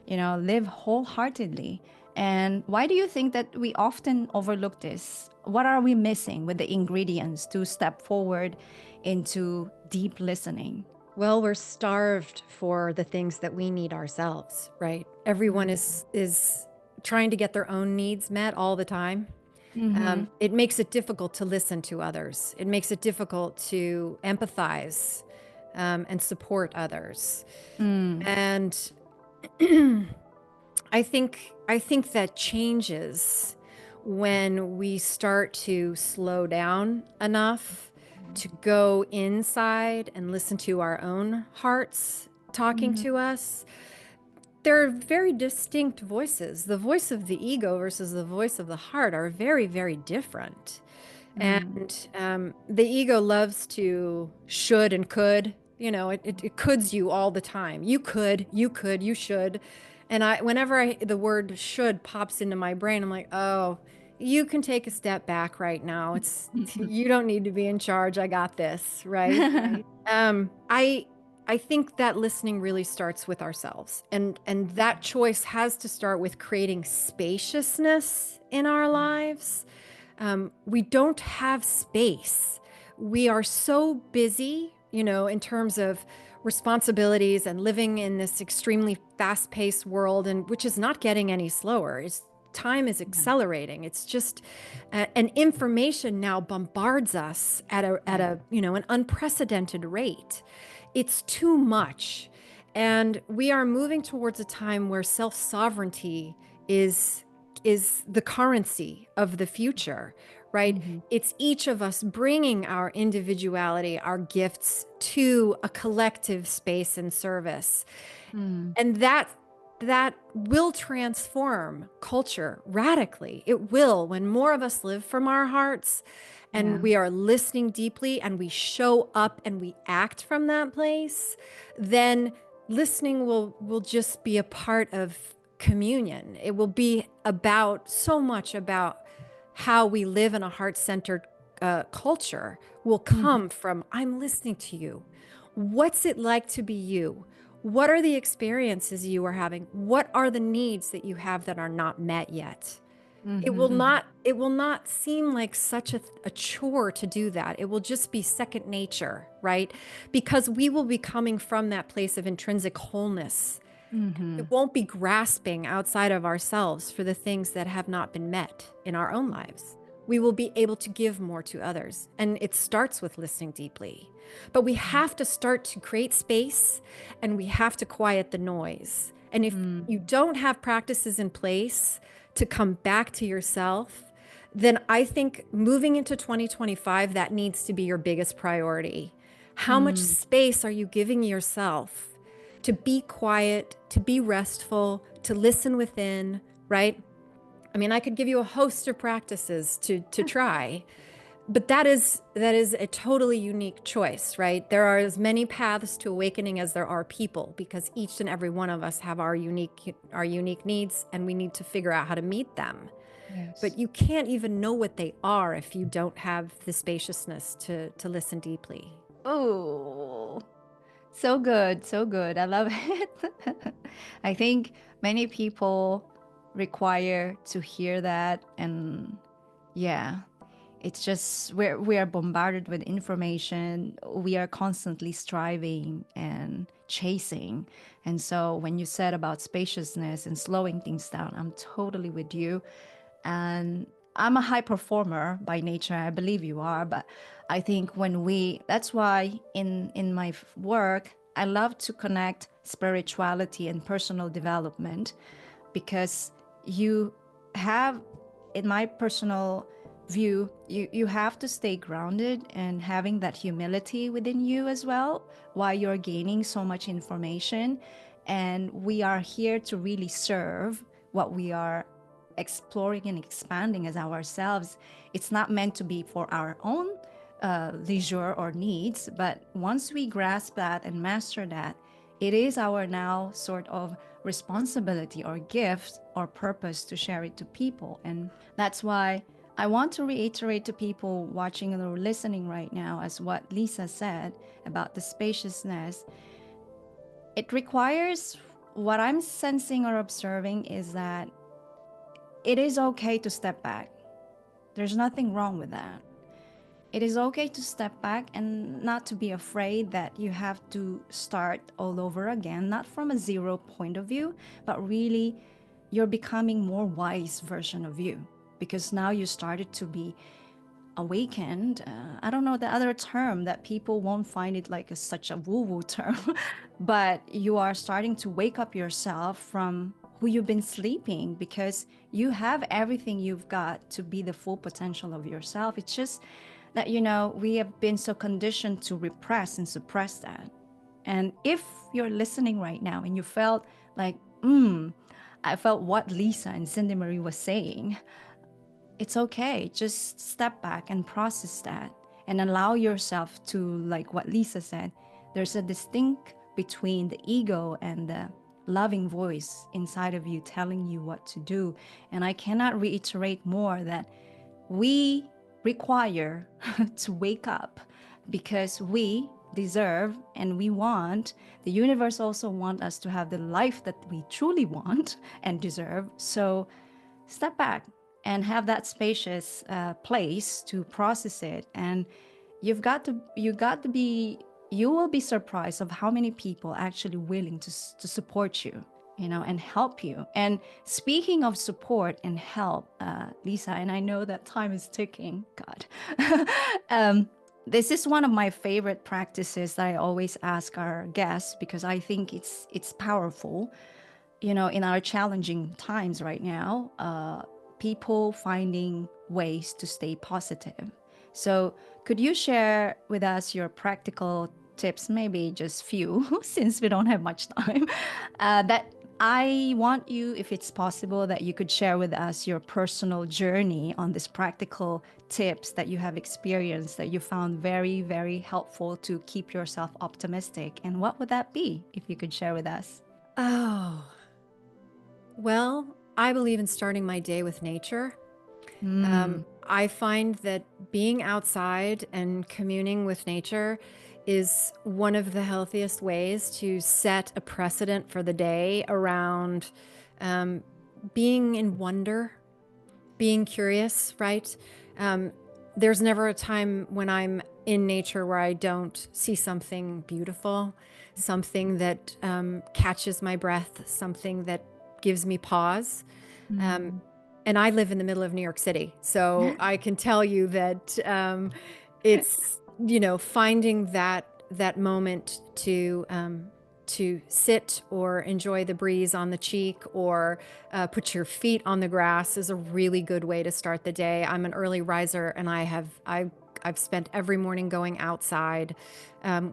live wholeheartedly? And why do you think that we often overlook this? What are we missing with the ingredients to step forward into deep listening? Well, we're starved for the things that we need ourselves, right? Everyone is trying to get their own needs met all the time. It makes it difficult to listen to others. It makes it difficult to empathize and support others. And I think that changes when we start to slow down enough to go inside and listen to our own hearts talking to us. There are very distinct voices. The voice of the ego versus the voice of the heart are very, very different. And the ego loves to should and could. It coulds you all the time. You could, you should. And whenever the word should pops into my brain, I'm like, oh, you can take a step back right now. You don't need to be in charge. I got this, right? I think that listening really starts with ourselves, and that choice has to start with creating spaciousness in our lives. We don't have space. We are so busy, in terms of responsibilities and living in this extremely fast-paced world, and which is not getting any slower. Time is accelerating. It's just, and information now bombards us at an unprecedented rate. It's too much, and we are moving towards a time where self-sovereignty is the currency of the future, right? It's each of us bringing our individuality, our gifts to a collective space and service, and that will transform culture radically. It will, when more of us live from our hearts and we are listening deeply and we show up and we act from that place, then listening will just be a part of communion. It will be so much about how we live in a heart-centered culture will come from, I'm listening to you. What's it like to be you? What are the experiences you are having? What are the needs that you have that are not met yet? It will not seem like such a chore to do that. It will just be second nature, right? Because we will be coming from that place of intrinsic wholeness. It won't be grasping outside of ourselves for the things that have not been met in our own lives. We will be able to give more to others. And it starts with listening deeply. But we have to start to create space, and we have to quiet the noise. And if you don't have practices in place to come back to yourself, then I think moving into 2025, that needs to be your biggest priority. How much space are you giving yourself to be quiet, to be restful, to listen within, right? I mean, I could give you a host of practices to try, but that is a totally unique choice, right? There are as many paths to awakening as there are people, because each and every one of us have our unique needs, and we need to figure out how to meet them. Yes. But you can't even know what they are if you don't have the spaciousness to listen deeply. Oh, so good, so good. I love it. I think many people require to hear that, and yeah, it's just we are bombarded with information. We are constantly striving and chasing. And so when you said about spaciousness and slowing things down, I'm totally with you. And I'm a high performer by nature. I believe you are, but I think that's why in my work, I love to connect spirituality and personal development, because you have, in my personal view, you have to stay grounded and having that humility within you as well while you're gaining so much information. And we are here to really serve what we are exploring and expanding as ourselves. It's not meant to be for our own leisure or needs, but once we grasp that and master that, it is our now sort of responsibility or gift or purpose to share it to people. And that's why I want to reiterate to people watching or listening right now, as what Lisa said about the spaciousness. It requires, what I'm sensing or observing is that it is okay to step back. There's nothing wrong with that. It is okay to step back and not to be afraid that you have to start all over again, not from a zero point of view, but really you're becoming more wise version of you, because now you started to be awakened. I don't know the other term that people won't find it like such a woo-woo term, but you are starting to wake up yourself from who you've been sleeping, because you have everything you've got to be the full potential of yourself. It's just that, we have been so conditioned to repress and suppress that. And if you're listening right now and you felt like, I felt what Lisa and Cindy Marie was saying, it's okay. Just step back and process that and allow yourself to, like what Lisa said, there's a distinct between the ego and the loving voice inside of you telling you what to do. And I cannot reiterate more that we require to wake up, because we deserve and we want, the universe also wants us to have the life that we truly want and deserve. So step back and have that spacious place to process it. And you will be surprised of how many people actually willing to support you, and help you. And speaking of support and help, Lisa, and I know that time is ticking, God. This is one of my favorite practices that I always ask our guests, because I think it's powerful. In our challenging times right now, people finding ways to stay positive. So could you share with us your practical tips, maybe just few, since we don't have much time, that I want you, if it's possible, that you could share with us your personal journey on this practical tips that you have experienced that you found very, very helpful to keep yourself optimistic. And what would that be, if you could share with us? Oh, well, I believe in starting my day with nature. I find that being outside and communing with nature is one of the healthiest ways to set a precedent for the day around being in wonder, being curious, right? There's never a time when I'm in nature where I don't see something beautiful, something that catches my breath, something that gives me pause. And I live in the middle of New York City, so I can tell you that it's, finding that moment to sit or enjoy the breeze on the cheek, or put your feet on the grass is a really good way to start the day. I'm an early riser, and I've spent every morning going outside,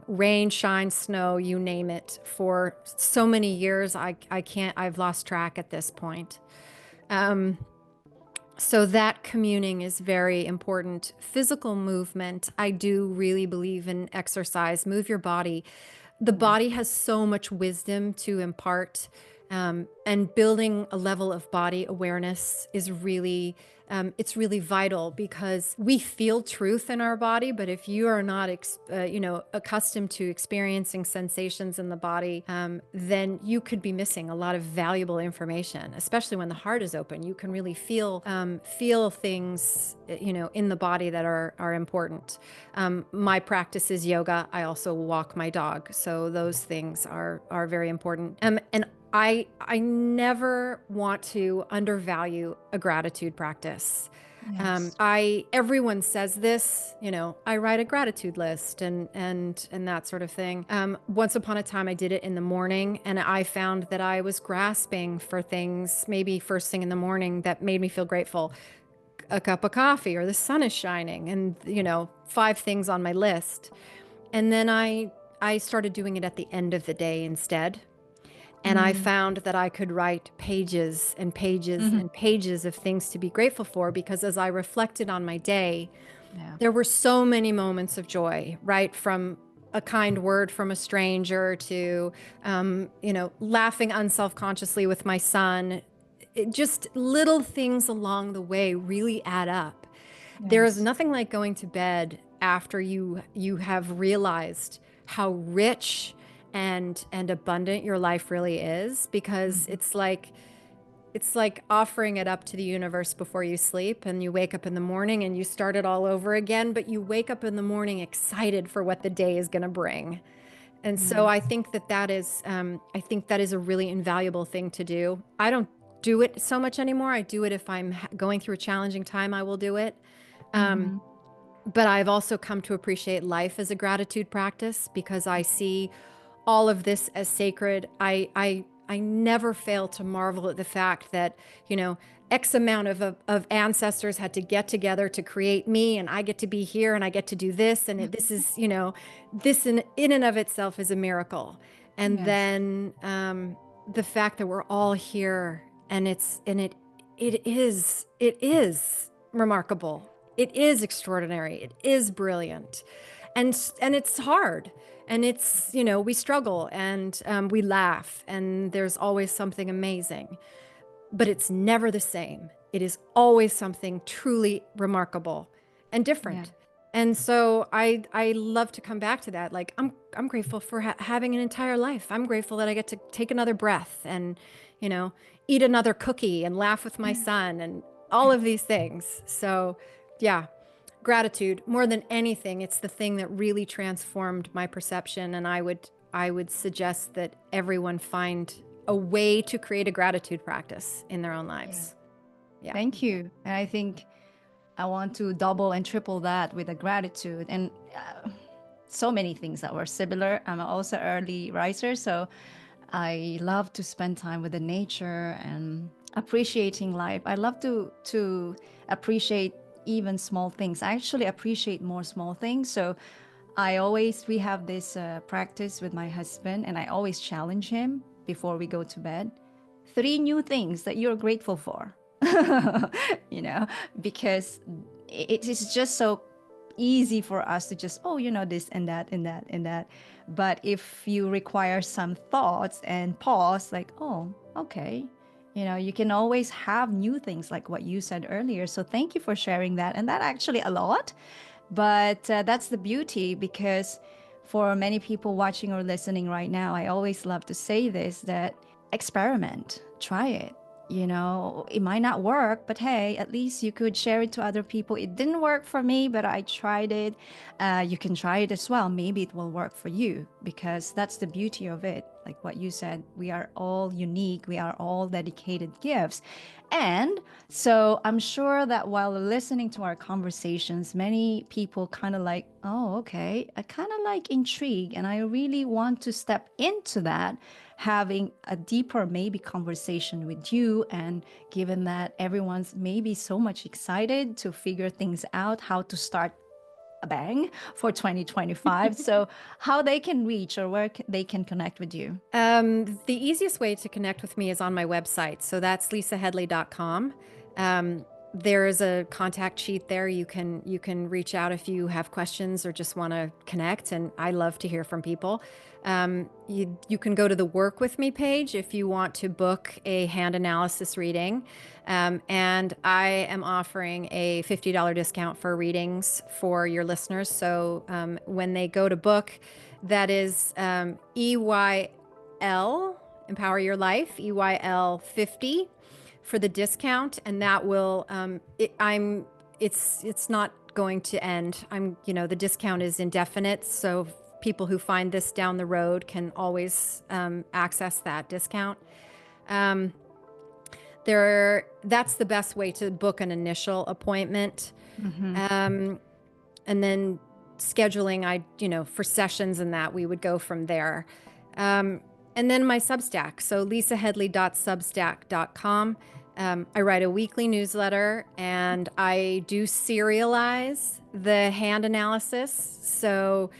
rain, shine, snow, you name it, for so many years. I've lost track at this point. So that communing is very important. Physical movement, I do really believe in exercise. Move your body. The body has so much wisdom to impart, and building a level of body awareness is really, it's really vital, because we feel truth in our body, but if you are not, accustomed to experiencing sensations in the body, then you could be missing a lot of valuable information. Especially when the heart is open, you can really feel things, in the body that are important. My practice is yoga. I also walk my dog, so those things are very important. And I never want to undervalue a gratitude practice. Yes. Everyone says this, I write a gratitude list and that sort of thing. Once upon a time, I did it in the morning, and I found that I was grasping for things, maybe first thing in the morning, that made me feel grateful. A cup of coffee, or the sun is shining, and 5 things on my list. And then I started doing it at the end of the day instead. And I found that I could write pages and pages and pages of things to be grateful for, because as I reflected on my day, there were so many moments of joy, right? From a kind word from a stranger to, laughing unselfconsciously with my son. Just little things along the way really add up. There is nothing like going to bed after you have realized how rich and abundant your life really is, because it's like offering it up to the universe before you sleep, and you wake up in the morning and you start it all over again, but you wake up in the morning excited for what the day is going to bring. And so I think that is a really invaluable thing to do. I don't do it so much anymore. I do it if I'm going through a challenging time. I will do it. But I've also come to appreciate life as a gratitude practice, because I see all of this as sacred. I never fail to marvel at the fact that, X amount of ancestors had to get together to create me, and I get to be here, and I get to do this. And this is, this in and of itself is a miracle. And then the fact that we're all here, and it is remarkable. It is extraordinary. It is brilliant. And it's hard. And it's, we struggle, and we laugh, and there's always something amazing, but it's never the same. It is always something truly remarkable and different. And so I love to come back to that. Like, I'm grateful for having an entire life. I'm grateful that I get to take another breath and, eat another cookie and laugh with my son and all of these things. So yeah, gratitude, more than anything, it's the thing that really transformed my perception. And I would suggest that everyone find a way to create a gratitude practice in their own lives. Yeah. Thank you. And I think I want to double and triple that with the gratitude, and so many things that were similar. I'm also early riser, so I love to spend time with the nature and appreciating life. I love to appreciate even small things. I actually appreciate more small things. So we have this practice with my husband, and I always challenge him before we go to bed. 3 new things that you're grateful for, because it is just so easy for us to just, this and that and that and that. But if you require some thoughts and pause, like, oh, okay, you can always have new things, like what you said earlier. So thank you for sharing that. And that actually a lot. But that's the beauty, because for many people watching or listening right now, I always love to say this, that experiment, try it. You know, it might not work, but hey, at least you could share it to other people. It didn't work for me, but I tried it. You can try it as well. Maybe it will work for you, because that's the beauty of it. Like what you said, we are all unique. We are all dedicated gifts. And so I'm sure that while listening to our conversations, many people kind of like, oh, okay, I kind of like intrigue and I really want to step into that, having a deeper maybe conversation with you. And given that everyone's maybe so much excited to figure things out, how to start a bang for 2025. So how they can reach or where they can connect with you? The easiest way to connect with me is on my website. So that's 𝗬𝗪Hedley.com. There is a contact sheet there. You can reach out if you have questions or just want to connect. And I love to hear from people. You can go to the Work With Me page if you want to book a hand analysis reading. And I am offering a $50 discount for readings for your listeners. So when they go to book, that is EYL, Empower Your Life, EYL 50 for the discount, and that will it's not going to end. The discount is indefinite, so people who find this down the road can always access that discount. That's the best way to book an initial appointment. And then scheduling, for sessions and that, we would go from there. And then my Substack, so 𝗬𝗪Hedley.substack.com. I write a weekly newsletter and I do serialize the hand analysis. So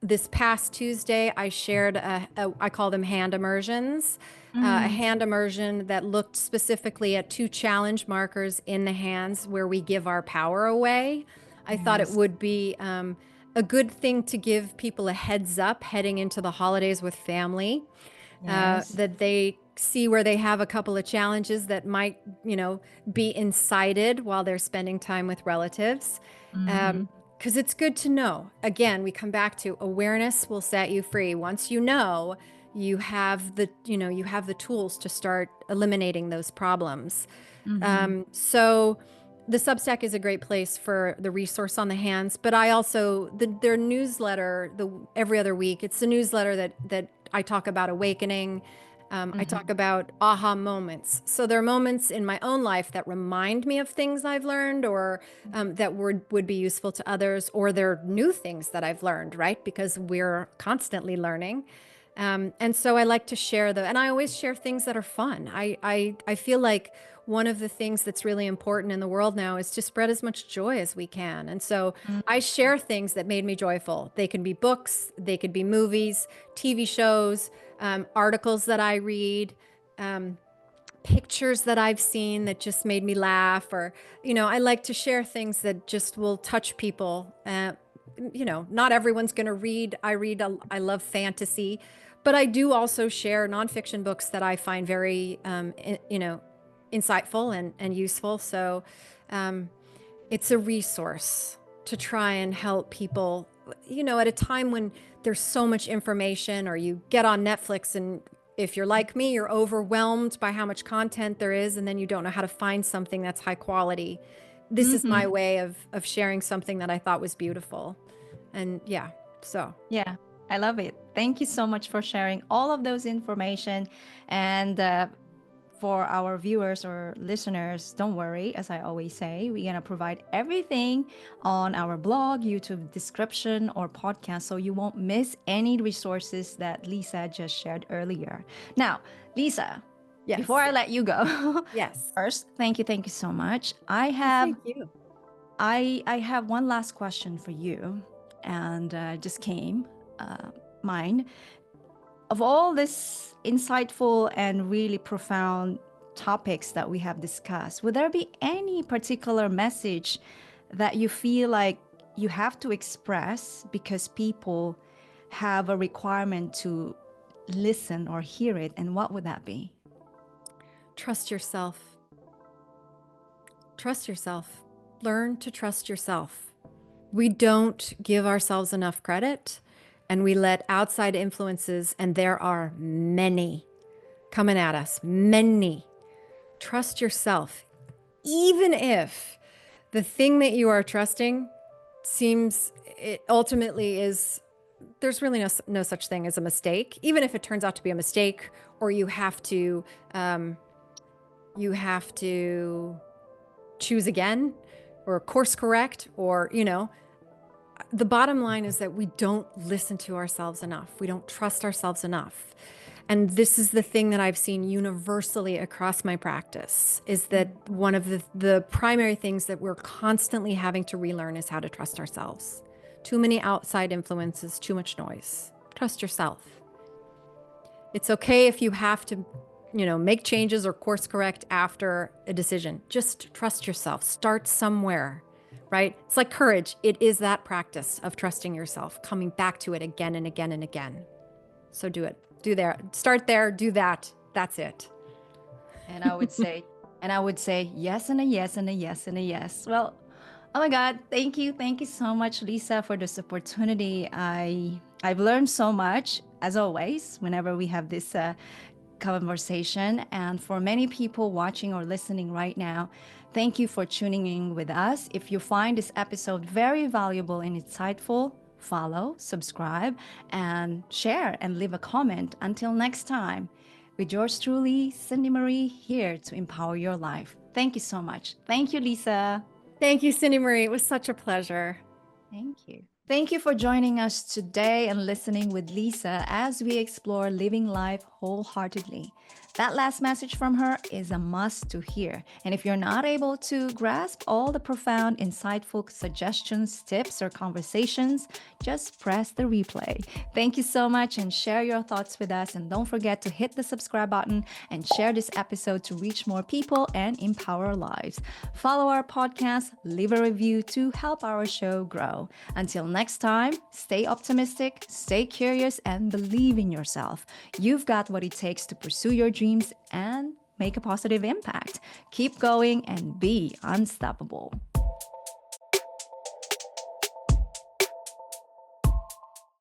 this past Tuesday, I shared I call them hand immersions, a hand immersion that looked specifically at 2 challenge markers in the hands where we give our power away. I thought it would be a good thing to give people a heads up heading into the holidays with family, that they see where they have a couple of challenges that might, be incited while they're spending time with relatives. Because it's good to know. Again, we come back to awareness will set you free. Once you know, you have the tools to start eliminating those problems. So the Substack is a great place for the resource on the hands, but I also, their newsletter, every other week, it's a newsletter that I talk about awakening. I talk about aha moments. So there are moments in my own life that remind me of things I've learned, or that would be useful to others, or they're new things that I've learned, right? Because we're constantly learning. And so I like to share and I always share things that are fun. I feel like one of the things that's really important in the world now is to spread as much joy as we can. And so I share things that made me joyful. They can be books, they could be movies, TV shows, articles that I read, pictures that I've seen that just made me laugh, or, I like to share things that just will touch people. Not everyone's going to read. I love fantasy, but I do also share nonfiction books that I find very, insightful and useful. So it's a resource to try and help people, at a time when there's so much information, or you get on Netflix and if you're like me, you're overwhelmed by how much content there is, and then you don't know how to find something that's high quality. This is my way of sharing something that I thought was beautiful. And yeah, I love it. Thank you so much for sharing all of those information. And for our viewers or listeners, don't worry, as I always say, we're going to provide everything on our blog, YouTube description, or podcast, so you won't miss any resources that Lisa just shared earlier. Now, Lisa, before I let you go, first, thank you so much. Thank you. I have one last question for you, and just came mind. Of all this insightful and really profound topics that we have discussed, would there be any particular message that you feel like you have to express because people have a requirement to listen or hear it? And what would that be? Trust yourself. Trust yourself. Learn to trust yourself. We don't give ourselves enough credit, and we let outside influences, and there are many coming at us, many. Trust yourself, even if the thing that you are trusting seems, it ultimately is, there's really no such thing as a mistake, even if it turns out to be a mistake, or you have to choose again or course correct, or, the bottom line is that we don't listen to ourselves enough. We don't trust ourselves enough. And this is the thing that I've seen universally across my practice, is that one of the primary things that we're constantly having to relearn is how to trust ourselves. Too many outside influences, too much noise. Trust yourself. It's okay if you have to, make changes or course correct after a decision. Just trust yourself. Start somewhere, right? It's like courage. It is that practice of trusting yourself, coming back to it again and again and again. So do it. Start there, do that. That's it. And I would say, yes and a yes and a yes and a yes. Well, oh my God, thank you so much, Lisa, for this opportunity. I've learned so much, as always, whenever we have this conversation. And for many people watching or listening right now, thank you for tuning in with us. If you find this episode very valuable and insightful, follow, subscribe, and share and leave a comment. Until next time, with yours truly, Cindy Marie, here to empower your life. Thank you so much. Thank you, Lisa. Thank you, Cindy Marie. It was such a pleasure. Thank you. Thank you for joining us today and listening with Lisa as we explore living life wholeheartedly. That last message from her is a must to hear. And if you're not able to grasp all the profound, insightful suggestions, tips, or conversations, just press the replay. Thank you so much, and share your thoughts with us. And don't forget to hit the subscribe button and share this episode to reach more people and empower our lives. Follow our podcast, leave a review to help our show grow. Until next time, stay optimistic, stay curious, and believe in yourself. You've got what it takes to pursue your dreams and make a positive impact. Keep going and be unstoppable.